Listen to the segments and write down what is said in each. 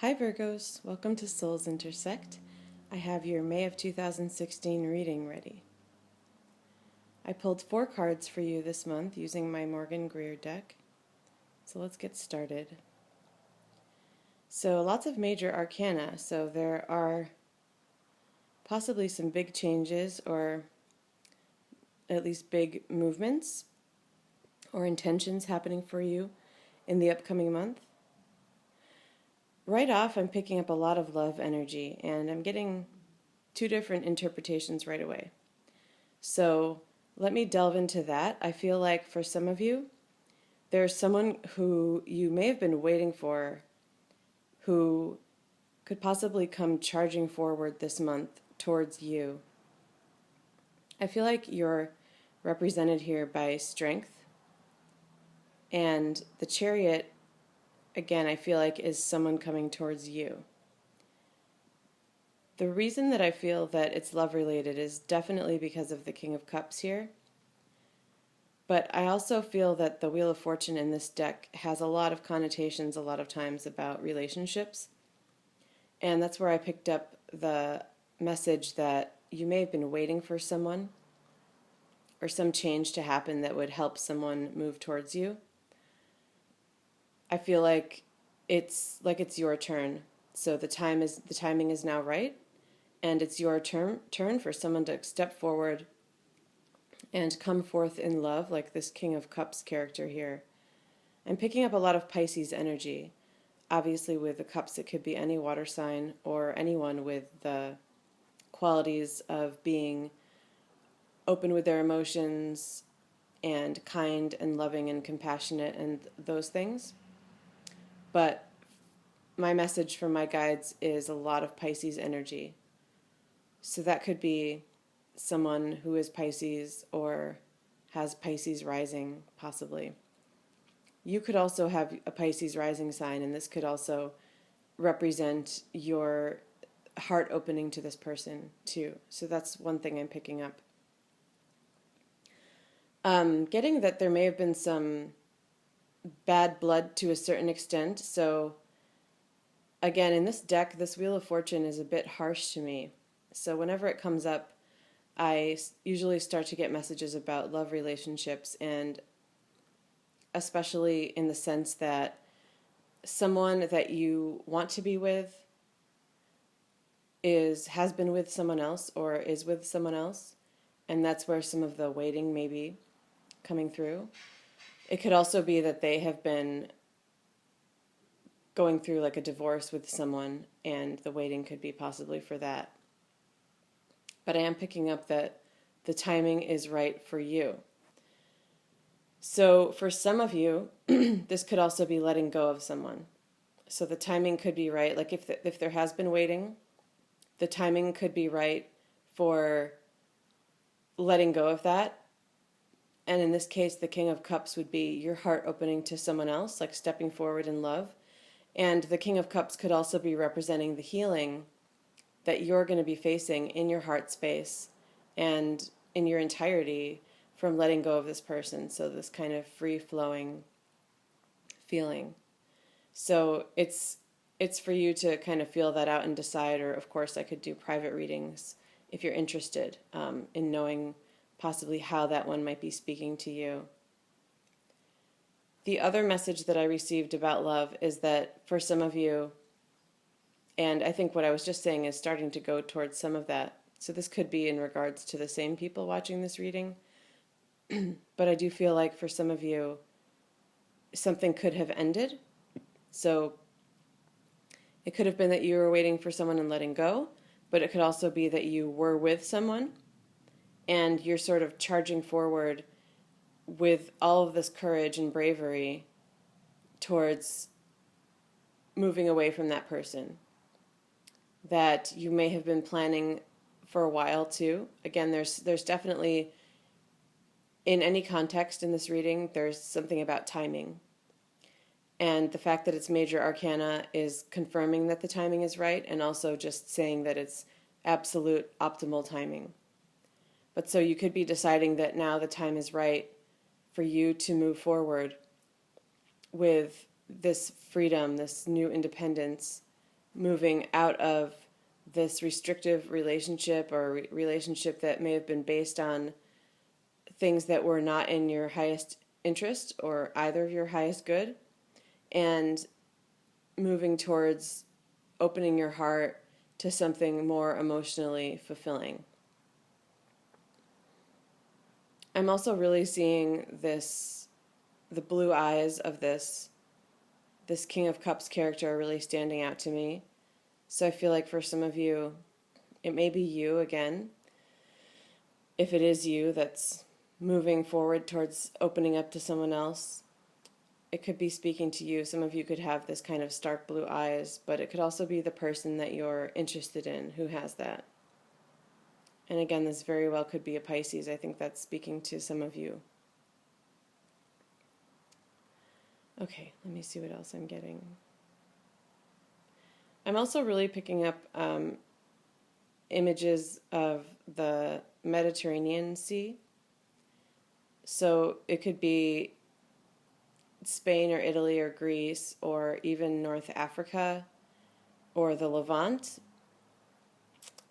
Hi Virgos, welcome to Souls Intersect. I have your May of 2016 reading ready. I pulled 4 cards for you this month using my Morgan Greer deck. So let's get started. So lots of major arcana, so there are possibly some big changes or at least big movements or intentions happening for you in the upcoming month. Right off, I'm picking up a lot of love energy, and I'm getting 2 different interpretations right away. So let me delve into that. I feel like for some of you, there's someone who you may have been waiting for who could possibly come charging forward this month towards you. I feel like you're represented here by strength, and the Chariot, again, I feel like is someone coming towards you. The reason that I feel that it's love-related is definitely because of the King of Cups here. But I also feel that the Wheel of Fortune in this deck has a lot of connotations a lot of times about relationships. And that's where I picked up the message that you may have been waiting for someone or some change to happen that would help someone move towards you. I feel like it's your turn. So the timing is now right, and it's your turn for someone to step forward and come forth in love, like this King of Cups character here. I'm picking up a lot of Pisces energy. Obviously, with the cups, it could be any water sign or anyone with the qualities of being open with their emotions and kind and loving and compassionate and those things. But my message from my guides is a lot of Pisces energy. So that could be someone who is Pisces or has Pisces rising, possibly. You could also have a Pisces rising sign, and this could also represent your heart opening to this person, too. So that's one thing I'm picking up. Getting that there may have been some bad blood to a certain extent. So again, in this deck, this Wheel of Fortune is a bit harsh to me. So whenever it comes up, I usually start to get messages about love relationships, and especially in the sense that someone that you want to be with has been with someone else or is with someone else, and that's where some of the waiting may be coming through. It could also be that they have been going through like a divorce with someone, and the waiting could be possibly for that. But I am picking up that the timing is right for you. So for some of you, this could also be letting go of someone. So the timing could be right. Like if there has been waiting, the timing could be right for letting go of that. And in this case, the King of Cups would be your heart opening to someone else, like stepping forward in love. And the King of Cups could also be representing the healing that you're going to be facing in your heart space and in your entirety from letting go of this person. So this kind of free-flowing feeling. So it's for you to kind of feel that out and decide, or of course I could do private readings if you're interested in knowing possibly how that one might be speaking to you. The other message that I received about love is that for some of you, and I think what I was just saying is starting to go towards some of that. So this could be in regards to the same people watching this reading. But I do feel like for some of you, something could have ended. So it could have been that you were waiting for someone and letting go, but it could also be that you were with someone and you're sort of charging forward with all of this courage and bravery towards moving away from that person that you may have been planning for a while too. Again, there's definitely, in any context in this reading, there's something about timing. And the fact that it's major arcana is confirming that the timing is right, and also just saying that it's absolute optimal timing. But so you could be deciding that now the time is right for you to move forward with this freedom, this new independence, moving out of this restrictive relationship or relationship that may have been based on things that were not in your highest interest or either of your highest good, and moving towards opening your heart to something more emotionally fulfilling. I'm also really seeing the blue eyes of this King of Cups character are really standing out to me. So I feel like for some of you, it may be you again. If it is you that's moving forward towards opening up to someone else, it could be speaking to you. Some of you could have this kind of stark blue eyes, but it could also be the person that you're interested in who has that. And again, this very well could be a Pisces. I think that's speaking to some of you. Okay, let me see what else I'm getting. I'm also really picking up images of the Mediterranean Sea. So it could be Spain or Italy or Greece or even North Africa or the Levant.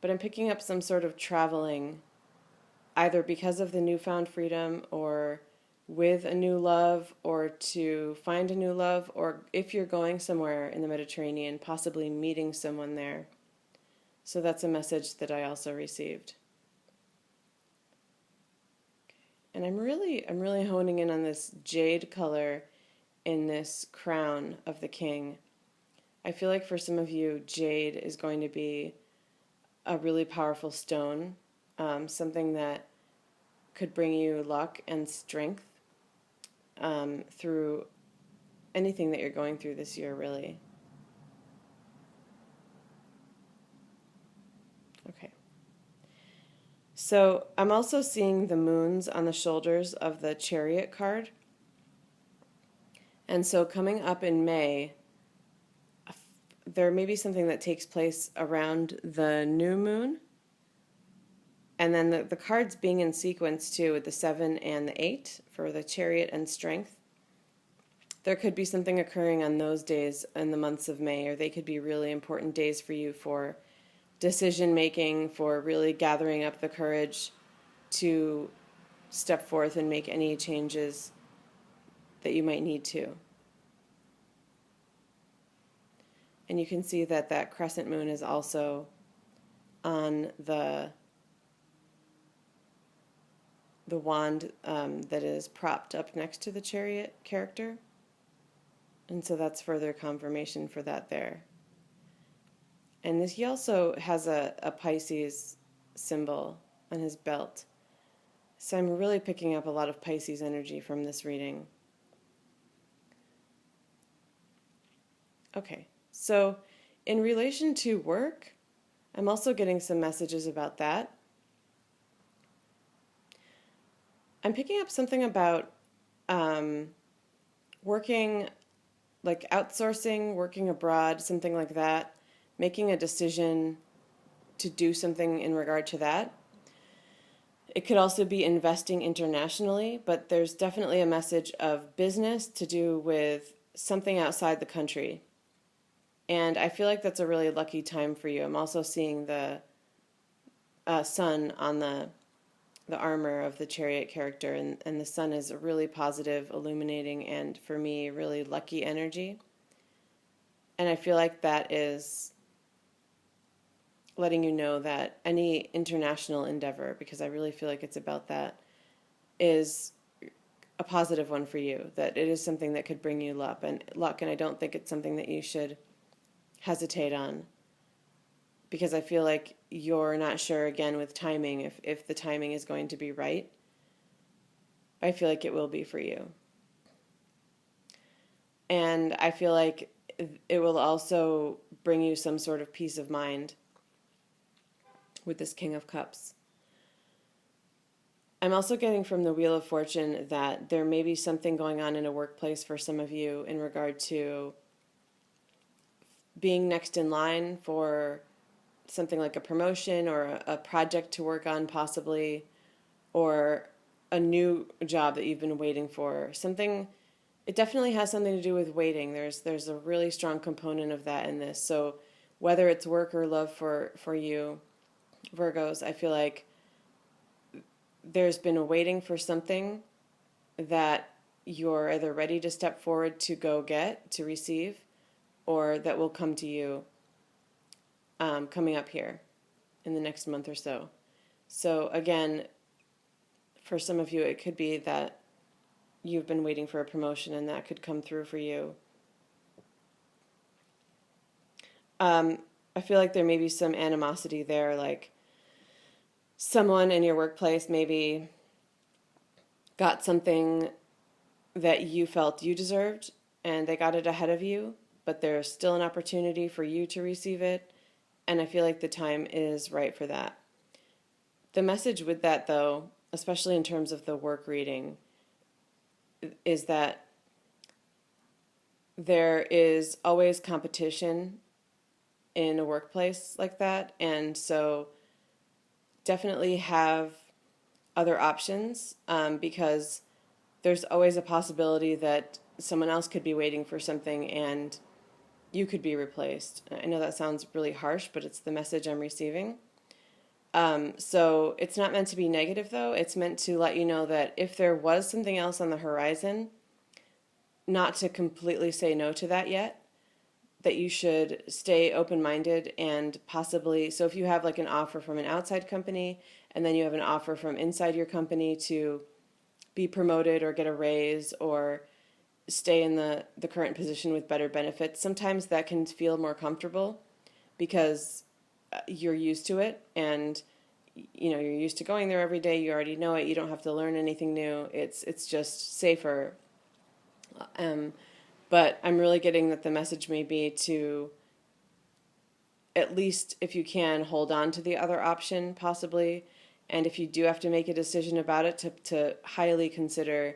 But I'm picking up some sort of traveling, either because of the newfound freedom or with a new love or to find a new love, or if you're going somewhere in the Mediterranean, possibly meeting someone there. So that's a message that I also received. And I'm really honing in on this jade color in this crown of the king. I feel like for some of you, jade is going to be a really powerful stone, something that could bring you luck and strength through anything that you're going through this year, really. Okay. So I'm also seeing the moons on the shoulders of the Chariot card. And so coming up in May, there may be something that takes place around the new moon. And then the cards being in sequence too, with the 7 and the 8 for the Chariot and Strength. There could be something occurring on those days in the months of May, or they could be really important days for you for decision making, for really gathering up the courage to step forth and make any changes that you might need to. And you can see that that crescent moon is also on the wand that is propped up next to the Chariot character. And so that's further confirmation for that there. And this, he also has a Pisces symbol on his belt. So I'm really picking up a lot of Pisces energy from this reading. Okay, so in relation to work, I'm also getting some messages about that. I'm picking up something about working, like outsourcing, working abroad, something like that, making a decision to do something in regard to that. It could also be investing internationally, but there's definitely a message of business to do with something outside the country. And I feel like that's a really lucky time for you. I'm also seeing the sun on the armor of the Chariot character, and the sun is a really positive, illuminating, and for me, really lucky energy. And I feel like that is letting you know that any international endeavor, because I really feel like it's about that, is a positive one for you, that it is something that could bring you luck, and I don't think it's something that you should hesitate on, because I feel like you're not sure, again, with timing, if the timing is going to be right. I feel like it will be for you. And I feel like it will also bring you some sort of peace of mind with this King of Cups. I'm also getting from the Wheel of Fortune that there may be something going on in a workplace for some of you in regard to being next in line for something like a promotion or a project to work on possibly, or a new job that you've been waiting for. Something, it definitely has something to do with waiting. There's a really strong component of that in this. So whether it's work or love for you, Virgos, I feel like there's been a waiting for something that you're either ready to step forward to go get, to receive, or that will come to you coming up here in the next month or so. So again, for some of you, it could be that you've been waiting for a promotion and that could come through for you. I feel like there may be some animosity there, like someone in your workplace maybe got something that you felt you deserved and they got it ahead of you, but there's still an opportunity for you to receive it, and I feel like the time is right for that. The message with that, though, especially in terms of the work reading, is that there is always competition in a workplace like that, and so definitely have other options, because there's always a possibility that someone else could be waiting for something and you could be replaced. I know that sounds really harsh, but it's the message I'm receiving. So it's not meant to be negative, though. It's meant to let you know that if there was something else on the horizon, not to completely say no to that yet, that you should stay open-minded and possibly, so if you have like an offer from an outside company and then you have an offer from inside your company to be promoted or get a raise or stay in the current position with better benefits, sometimes that can feel more comfortable because you're used to it and you're used to going there every day. You already know it. You don't have to learn anything new. It's just safer. But I'm really getting that the message may be to, at least if you can, hold on to the other option possibly. And if you do have to make a decision about it, to highly consider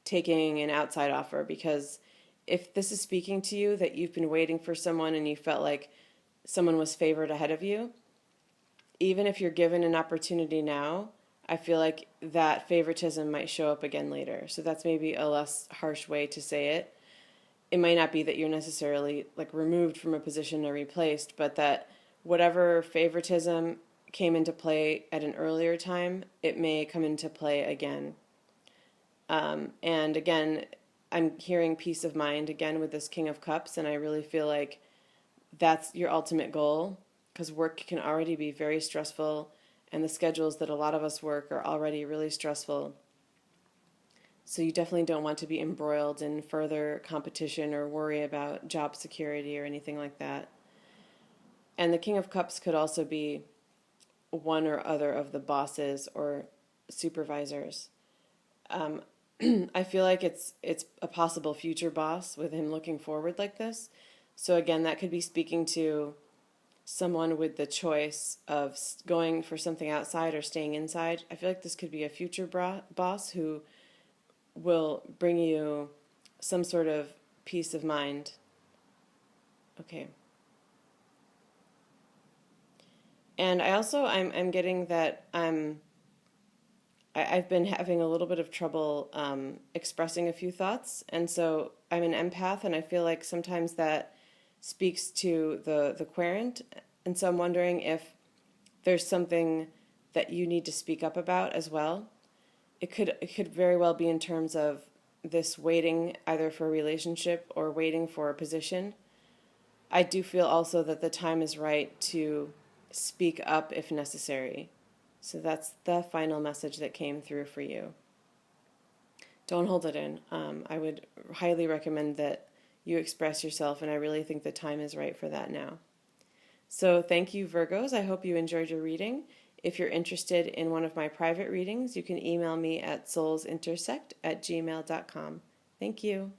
taking an outside offer. Because if this is speaking to you, that you've been waiting for someone and you felt like someone was favored ahead of you, even if you're given an opportunity now, I feel like that favoritism might show up again later. So that's maybe a less harsh way to say it. It might not be that you're necessarily like removed from a position or replaced, but that whatever favoritism came into play at an earlier time, it may come into play again. And again, I'm hearing peace of mind again with this King of Cups, and I really feel like that's your ultimate goal, because work can already be very stressful, and the schedules that a lot of us work are already really stressful. So you definitely don't want to be embroiled in further competition or worry about job security or anything like that. And the King of Cups could also be one or other of the bosses or supervisors. I feel like it's a possible future boss with him looking forward like this. So again, that could be speaking to someone with the choice of going for something outside or staying inside. I feel like this could be a future boss who will bring you some sort of peace of mind. Okay. And I also, I'm getting that I've been having a little bit of trouble expressing a few thoughts, and so I'm an empath, and I feel like sometimes that speaks to the querent, and so I'm wondering if there's something that you need to speak up about as well. It could very well be in terms of this waiting either for a relationship or waiting for a position. I do feel also that the time is right to speak up if necessary. So that's the final message that came through for you. Don't hold it in. I would highly recommend that you express yourself, and I really think the time is right for that now. So thank you, Virgos. I hope you enjoyed your reading. If you're interested in one of my private readings, you can email me at soulsintersect@gmail.com. Thank you.